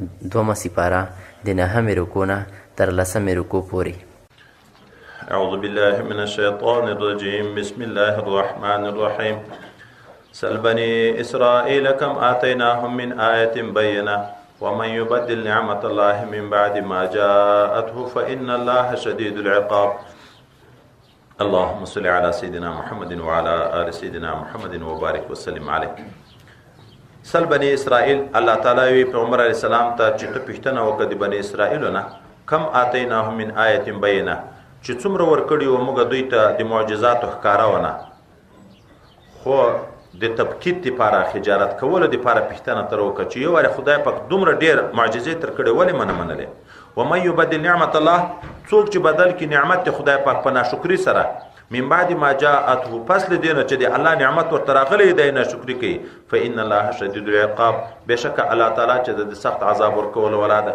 دومه سپاره د 9مې رکو نه تر 10مې رکو پورې. اعوذ بالله من الشیطان الرجیم. بسم الله الرحمن الرحیم. سل بني اسرائیل کم آتیناهم من آیت بینه ومن يبدل نعمة الله من بعد ما جاءته فإن الله شديد العقاب. اللهم صل على سيدنا محمد وعلى آل سيدنا محمد وبارك وسلم عليه. سل بني اسرائیل الله تعالی وی پیغمبر علیہ السلام ته چې ته پښتنه وکړه د بني اسرائیل نه کم آتیناهم من آیت بینه چې څومره ورکړي و موږ دوی ته د معجزاتو ښکارونه، خو د تبکیت لپاره خجالت کول لپاره پښتنه تر وکړه چې یو واره خدای پاک دومره ډیر معجزې تر کړي ولې منلې. ومن يبدل نعمت الله، څوک چې بدل کی نعمت خدای پاک په ناشکری سره من بعد ما جاءته، پس لدینه چې د الله نعمت ورته راغلی دی ناشکری کوي، فإن الله شدید العقاب، بشک الله تعالی چې د سخت عذاب ورکول ولاده.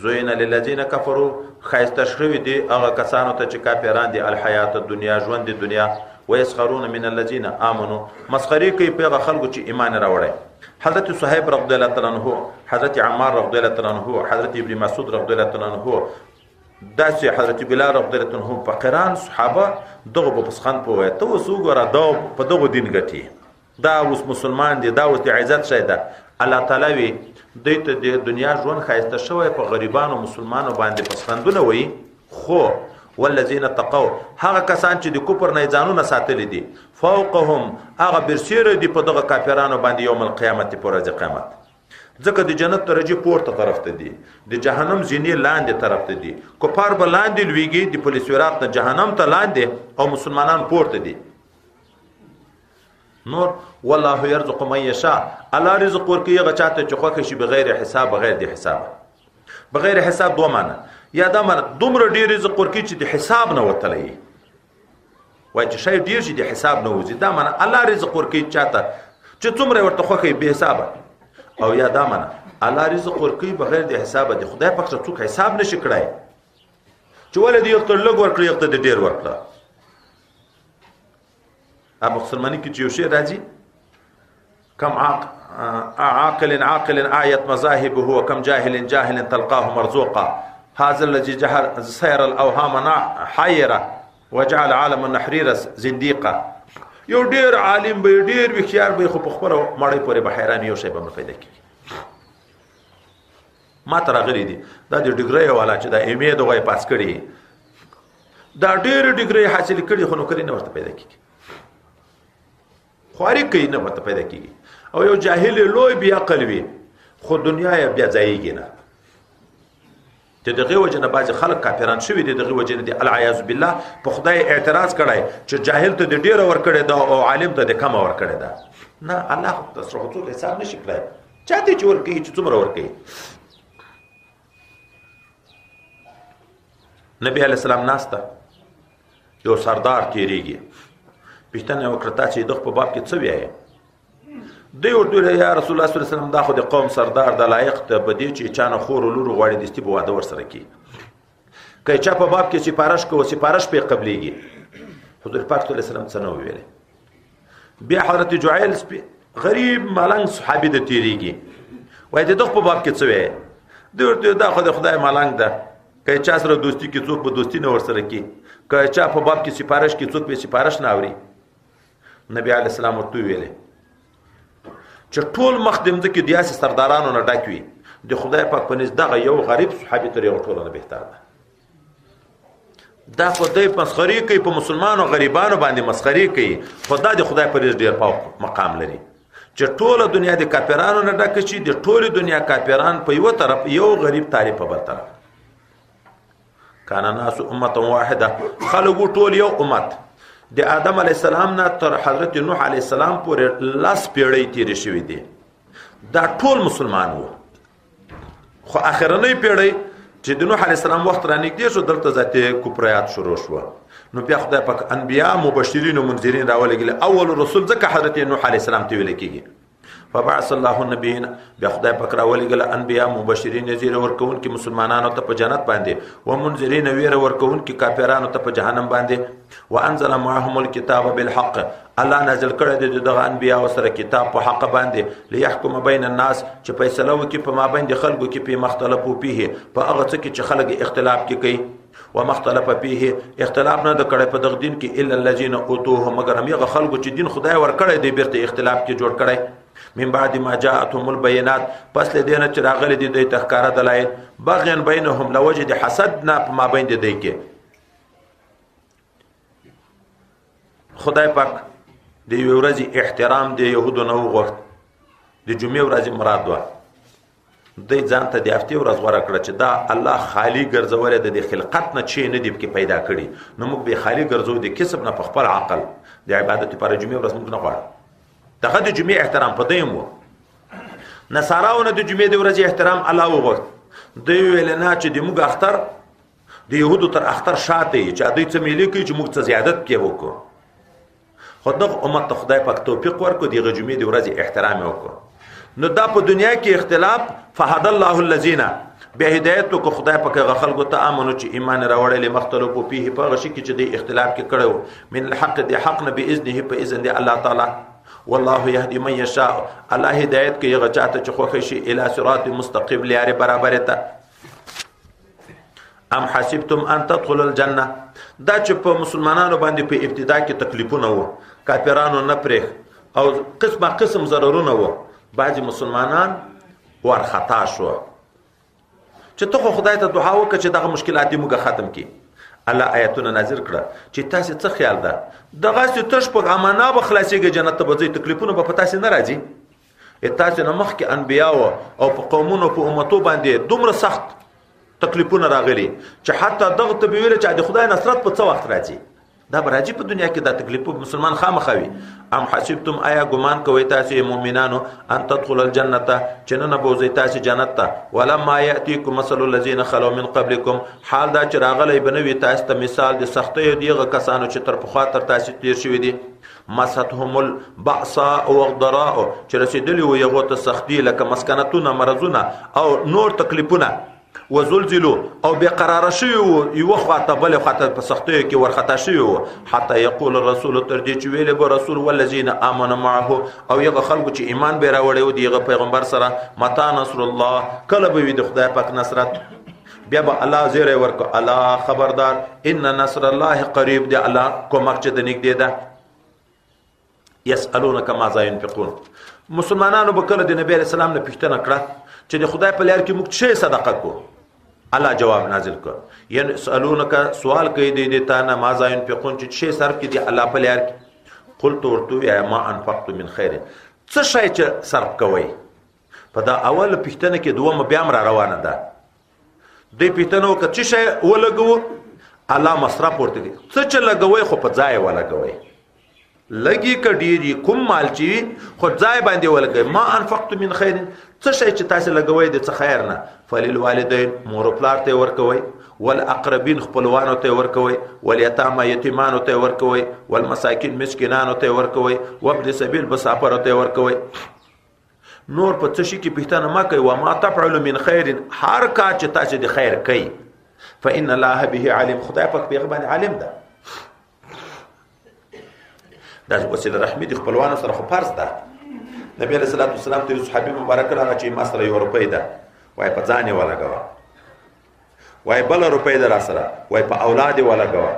زوین للذین کفروا، خایسته شوی دی هغه کسانو ته چې کافران دي الحیات الدنیا، ژوند د دنیا، ويسخرون من الذين امنوا، مسخري کوي په خلکو چې ایمان راوړي. حضرت صہیب رضی الله تعالی عنہ، حضرت عمار رضی الله تعالی عنہ، حضرت ابن مسعود رضی الله تعالی عنہ، داسې حضرت بلال رضی الله عنہ، فقیران صحابه دغه په پسخند په وای ته وسو ګره دا په دغه دین غټي، دا اوس مسلمان دي، دا اوس د عزت شي ده. الله تعالی وی دته د دنیا ژوند خایسته شوی په غریبانو مسلمانانو باندې پسخندونه وای، خو والذین تقوا، هغه کسان چې د کفر نه ځانونه ساتلی دي، فوقهم، هغه برسیره دي په دغه کافرانو باندې یوم القیامت، پر ورځ قیامت. ځکه د جنت درجه پورته طرف ته دي، د جهنم زینې لاندې طرف ته دي. کفار به لاندې لویږي د پولیس ورات نه جهنم ته لاندې، او مسلمانان پورته دي. نور والله يرزق من يشاء، الله رزق ورکوي هغه چاته چې خوښ شي بغیر حساب، بغیر د حساب. بغیر حساب دوه معنی، یا دا معنی دومره ډیر رزق ورکوي چې د حساب نه وتلی وای، چې شی ډیر شي د حساب نه وځي، دا معنی الله رزق ورکوي چاته چې څومره ورته خوښي به حساب. او یا دا معنی الله رزق ورکوي بغیر د حساب، د خدای پاک څخه حساب نشي کړای چې ولې یو تر لږ ورکړي یو ته د ډیر ورکړه. ابو مسلمانی کې چې یو شی راځي، کم عاقل عاقل آیت مذاهبه وكم جاهل جاهل تلقاه مرزوقا، هذا الذي جهل سير الاوهام حيره وجعل عالم النحرير زنديقا. یو ډیر عالم به ډیر وخیار به خو په خبره مړی پورې به حیران یو شی به پیدا کیږي. ما تر غری دي دا د ډیګری والا چې دا ایم ای دغه پاس کړي، دا ډیر ډیګری حاصل کړي خو نو کړي نه ورته پیدا کیږي، خواري کوي نه ورته پیدا کیږي. او یو جاهل لوی بیا قلبي خو دنیا یې بیا ځایږي نه. ته دغه وجنه بعض خلک کافران شوی دي، دغه وجنه دي العیاذ بالله په خدای اعتراض کړای چې جاهل ته د ډیر ور کړی دا او عالم ته د کم ور کړی دا. نه، الله تاسو ته حساب نشي کړای، چاته چې ور کوي چې څومره ور کوي. نبی علیہ السلام ناسته یو سردار تیریږي، پښتنه وکړه چې دغه په باب کې څه وایي. دی ورته یا رسول الله صلی الله علیه وسلم دا خو د قوم سردار د لایق ته بدی چې چانه خور لور غواړي دستی په واده ور سره کی، که چا په باب کې سپارښت کو سپارښت په قبليږي. حضور پاک صلی الله علیه وسلم څنګه ویل. بیا حضرت جعیل غریب ملنګ صحابي د تیریږي، وای دغه په باب کې څه وایي. دی ورته دا خو د خدای ملنګ ده، که چا سره دوستی کې څوک په دوستی نه ور سره کی، که چا په باب کې سپارښت کې څوک په سپارښت نه اوري. نبی علیہ السلام ورته ویل چې ټول مخدم د کې دیاسي سردارانو نه ډاکوي، د خدای پاک په نس دغه یو غریب صحابي تر یو ټولو نه بهتر ده. دا خدای مسخري کوي په مسلمانانو غریبانو باندې مسخري کوي، خدای د خدای پر ډیر پاک مقام لري چې ټوله دنیا د کافرانو نه ډک شي، د ټوله دنیا کافران په یو طرف، یو غریب طالب په بل طرف. کان الناس امه واحده، خلقو ټول یو امت. د آدم علیه السلام نه تر حضرت نوح علیه السلام پورې 10 پیړۍ تیرې شوې دي، دا ټول مسلمان وو. خو اخرنۍ پیړۍ چې د نوح علیه السلام وخت را نږدې شو، دلته ذاتي کفریات شروع شو. نو بیا خدای پاک انبیا مبشرین او منذرین راولېږل. اول رسول ځکه حضرت نوح علیه السلام ته ویل کېږي فبعث الله النبیین بیا خدای پاک راولېږل انبیا مبشرین زیره ورکوونکي مسلمانانو ته په جنت باندې و منذرین ویره ورکوونکي کافرانو ته په جهنم باندې وانزل معهم الكتاب بالحق الله نازل کړی دی دغه انبیا سره کتاب په حق باندې ليحكم بین الناس چې فیصله وکړي په مابین خلکو کې په مختلفو فيه په هغه څه کې چې خلک اختلاف کوي ومختلف فيه اختلاف نه د کړي په دغه دین کې الا الذين اوتوه مگر هغه خلکو چې دین خدای ور کړی دی بیرته اختلاف کې جوړ کړي من بعد ما جاءتهم البينات پس له دینه چې راغلي دي د تخکاره دلایل بغيا بينهم لوجد حسدنا په ما بین دي کې خدای پاک د یو ورځې احترام د يهودو نو غوښت د جمعې ورځې مراد و د ځان ته د هفته ورځ غوړه کړ چې دا الله خالی ګرځول د خلقت نه چي نه دی کې پیدا کړي نو موږ به خالی ګرځو د کسب نه په خپل عقل د عبادت پر جمعې ورځ موږ نه غواړو دغه د جمعې احترام په دیم وو نصاراونه د جمعې د ورځې احترام الله وغوښت دوی ویل نه چې د موږ اختر د يهودو تر اختر شاته چې دوی څه ملي کوي چې موږ څه زیادت کې وکړو خو دغه امت ته خدای پاک توفیق ورکړي د جمعې د ورځې احترام وکړو نو دا په دنیا کې اختلاف فهد الله الذين به هدایت کو خدای پاک غ خلکو ته امنو چې ایمان راوړل مختلفو فيه په غشي کې چې د اختلاف کې کړو من الحق د حق نه باذنه په اذن دی الله تعالی والله يهدي من يشاء الله هدایت کوي هغه چاته چې خوښ شي الى صراط مستقيم لاره برابر ته ام حسبتم ان تدخلوا الجنه دا چې په مسلمانانو باندې په ابتدا کې تکلیفونه وو کافرانو نه پرېخ او قسمه قسم ضررونه وو بعضی مسلمانان ورخطا شو چې ته خدای ته دعا وکړه چې دغه مشکلات دې موږ ختم کړي الله آیاتونه نازل کړه چې تاسو څه خیال ده دغه څه تش په امانه به خلاصيږي جنت ته به تکلیفونه به پتا سي نه راځي تاسو نه مخ کې انبیا او په قومونو په امتو باندې دومره سخت تکلیفونه راغلي چې حتی دغه ته ویل چې د خدای نصرت په څه وخت راځي دا راځي په دنیا کې دا تکلیف مسلمان خامخوي ام حسبتم آیا ګمان کوي تاسو مؤمنانو ان تدخل الجنه چې نه بوزي تاسو جنت ته ولما ياتيكم مثل الذين خلو من قبلكم حال دا چې راغلي بنوي تاسو ته مثال د سختي دیغه کسانو چې تر پخوا تر تاسو تیر شوی دي مستهم البعصاء والضراء چې رسیدلی وي یغه ته سختی لکه مسکنتونه مرزونه او نور تکلیفونه وزلزلوا او بقرار شيو یو خاطه بل خاطه په سختي کې ورخطا شيو حتى يقول الرسول تر دې چې ویل به رسول والذین آمنوا معه او یغه خلکو چې ایمان به راوړي او دیغه پیغمبر سره متا نصر الله کله به د خدای پاک نصرت بیا به الله زیره ورکو الله خبردار ان نصر الله قریب دی الله کومک چې د نږدې ده يسالونك ماذا ينفقون مسلمانانو به کله د نبی رسول الله نه پوښتنه کړه چې د خدای په لار کې موږ څه صدقه کو الله جواب نازل کړ یعنی سوالونک سوال کوي د تا نه ماذا ينفقون چې څه صرف کې دی الله په لار کې قلت ورتو یا ما انفقت من خیر څه شي چې صرف کوي په دا اول پښتنه کې دوه بیا را روانه ده د پښتنو کې څه شي ولګو الله مصرف ورته دي څه چې لګوي خو په ځای ولګوي لګي کډيري کوم مال چې خو ځای باندې ولګي ما انفقت من خیر څه شي چې تاسو لګوي د څه خیر نه فللوالدین مور پلار ته ورکوي والاقربین خپلوانو ته ورکوي والیتاما یتیمانو ته ورکوي والمساکین مسکینانو ته ورکوي وابن سبیل مسافر ته ورکوي نور په څه شي کې پښتنه ما کوي و ما تفعل من خیر هر کا چې تاسو د خیر کوي فإن الله به علیم خدای پاک پیغمبر عالم ده دا وسیله رحمت خپلوانو سره خو فرض ده نبی رسول الله صلی الله علیه وسلم صحابي مبارک راغی چې ما سره یو روپۍ ده وای په ځان ولګوا وای بل روپۍ ده را سره وای په اولاد ولګوا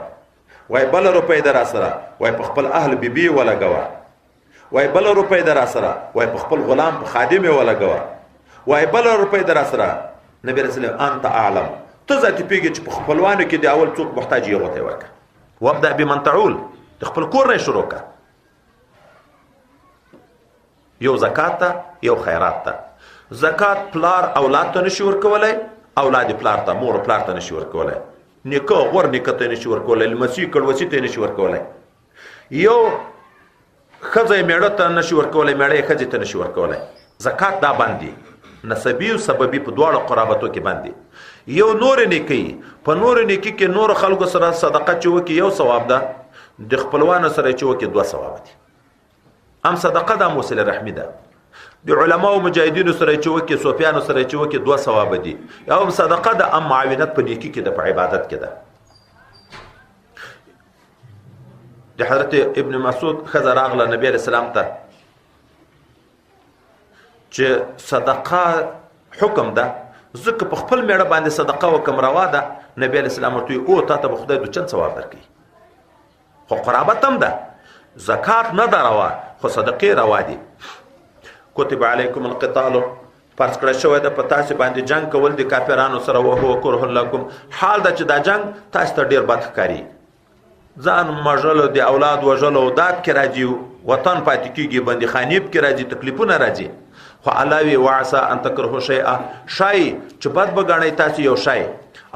وای بل روپۍ ده را سره وای په خپل اهل بیبي ولګوا وای بل روپۍ ده را سره وای په خپل غلام په خادم ولګوا وای بل روپۍ ده را سره نبی رسول الله انت اعلم ته ذات پیږي چې په خپلوانو کې دی اول څوک محتاج یو ته ورکا وابدا بمن تعول خپل کور نه شروع کا یو زکات ته یو خیرات ته زکات پلار اولاد ته نشي ورکولای اولاد پلار ته مور پلار ته نشي ورکولای نیکه غور نیکه ته نشي ورکولای لمسی کړوسی ته نشي ورکولای یو خزه میړه ته نشي ورکولای میړه خزه ته نشي ورکولای زکات دا باندې نسبی او سببی په دواړو قرابتو کې باندې یو نور نیکی په نور نیکی کې نور خلکو سره صدقه چوکي یو ثواب ده د خپلوانو سره چوکي دوه ثواب دي ام صدقه د موصله رحمی ده د علماو مجاهدینو سره چې وکړي صوفیانو سره چې وکړي 2 ثواب دي. یو صدقه ده، ام معاونت په نیکی کې ده، په عبادت کې ده. د حضرت ابن مسعود ښځه راغله نبی علیه السلام ته چې صدقه حکم ده، ځکه په خپل میړه باندې صدقه وکم روا ده. نبی علیه السلام ورته وی او تا ته به خدای 2 ثواب درکوي، خو قرابت هم ده، زکات نه ده روا، خو صدقې روا دي. کتب علیکم القتال، فرض کړی شوی ده په تاسې باندې جنگ کول د کافرانو سره، وهو کرح لکم، حال ده چې دا جنگ تاسو ته ډېر بد ښکاري. ځان وژلو، د اولاد وژلو داد کې راځي، وطن پاتې کېږي، بندیخانې کې راځي، تکلیفونه راځي. خو الله وی وعسى ان تکرهوا شیئا، شی چې بد بګڼئ تاسو یو شی،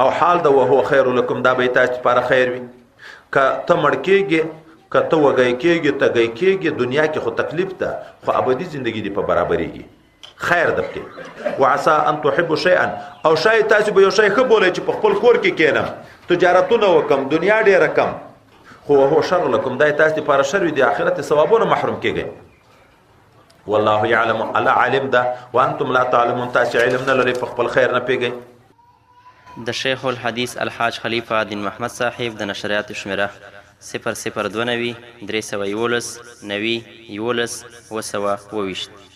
او حال ده وهو خیر لکم، دا به تاسو لپاره خیر وي. که ته مړ کېږې، که ته وږی کېږې، تږی کېږې، دنیا کې خو تکلیف ده، خو ابدي زندگی دې په برابرېږي، خیر ده پکې. وعسى ان تحبوا شیئا، او شاید تاسو به یو شی ښه بولئ چې په خپل کور کې کېنم، تجارتونه وکم، دنیا ډېره کم، خو وهو شر لکم، دا تاسو لپاره شر وي، د آخرت ثوابونه محروم کېږئ. والله يعلم، الله عالم ده، وانتم لا تعلمون، تاسو علم نه لرئ، په خپل خیر نه پیږئ. د شیخ الحدیث الحاج خلیفه دین محمد صاحب د نشریاتو شمیره 0029 311 90 11 222